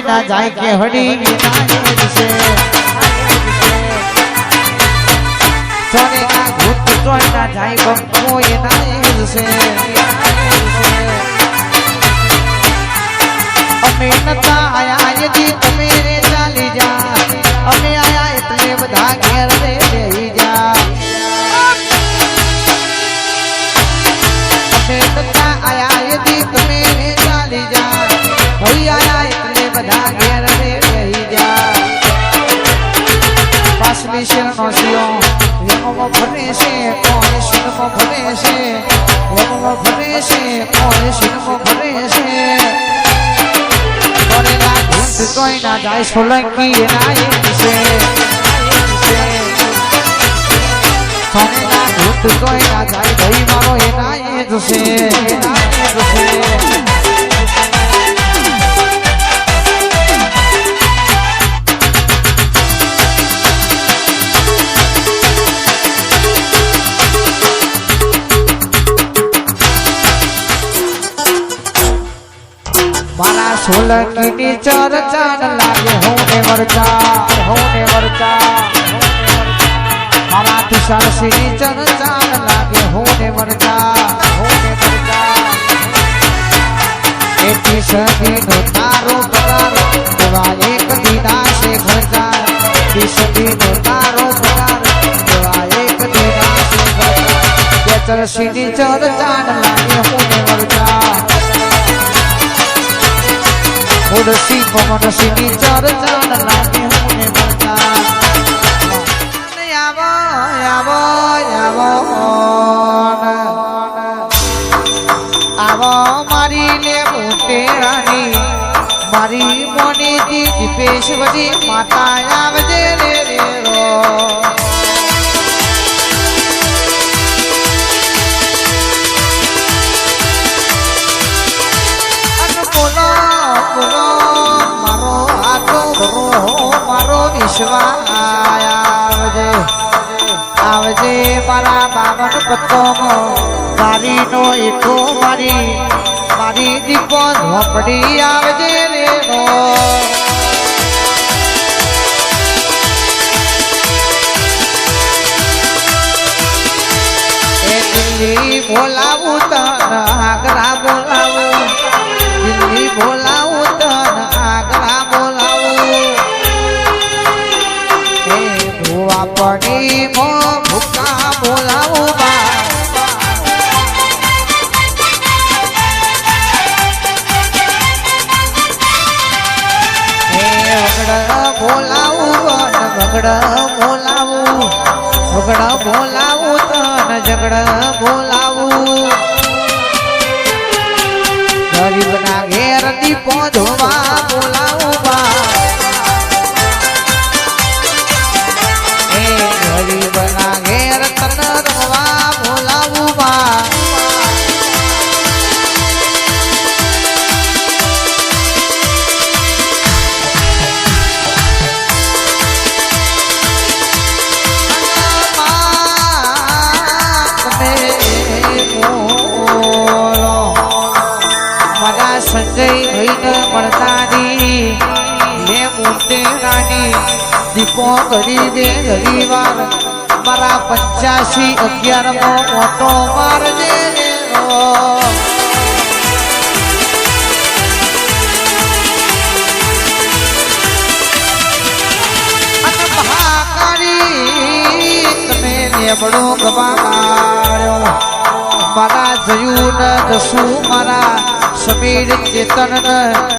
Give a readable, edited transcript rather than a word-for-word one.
ના જાય કે હડી વિનાયક છે સોને ના ભૂત તોય ના જાય બંકો વિનાયક છે અમે નતા આયા યદી તમે રે ચાલી જા અમે આયા એટલે બધા ઘેર રે બેહી જા અમે નતા આયા યદી તમે રે ચાલી જા ભઈ આયા એટલે બધા ઘેર રે બેહી જા પાસલી શરણો સિયો યમો ભરે છે કોણ શિનમો ભરે છે યમો ભરે છે કોણ શિનમો ભરે છે કોઈ ના જાય સોલંકી એનાયક છે સોને ના ભૂત કોઈ ના જાય ભાઈ મારો એનાયક છે મારા સોલંકી ની ચર્ચા ન લાગે હોને વરચા મારા તુષારસી ની ચર્ચા ન લાગે હોને વરચા એથી સદી નો તારો પગાર એવા એક દીના છે ખર્ચા સદી નો તારો પગાર એવા એક દીના છે ખર્ચા ચરસી ની ચર્ચા ન લાગે હોને વરચા ઉડસી પવનસી ની ચર્ચા ન લાગે હોને વરચા આવો આવો આવો આવો મારી લે મોટેરાની મારી મોની દી દીપેશ્વરી માતા આવજે રે રે રો મારો વિશ્વાસ આવજે મારા બાવન પત્તોમો તારીનો એકો મારી દીપો ઝોપડી આવજે રે નો એ દિલ્હી બોલાવું તન આગ્રા બોલાવું દિલ્હી બોલાવું તન આગ્રા બોલાવું એ ભુવા પડી મો ભૂકા બોલાવું બા એ વગડ બોલાવું વગડ બોલાવું તન ઝગડ બોલાવું ગરીબ ના ઘેર દીપો ધોવા બોલાવું બા એ ગરીબ ના ઘેર તન રવા બોલાવું બા સંજય ભાઈને મળતાની લે મોટેરાની દીપો કરી દે ઘડીવાર મારા 85-11 મોટો મારજે મહાકાળી તમે નેબડો ગવાડ્યો મારા જયું ન દસું મારા સમીર ચેતન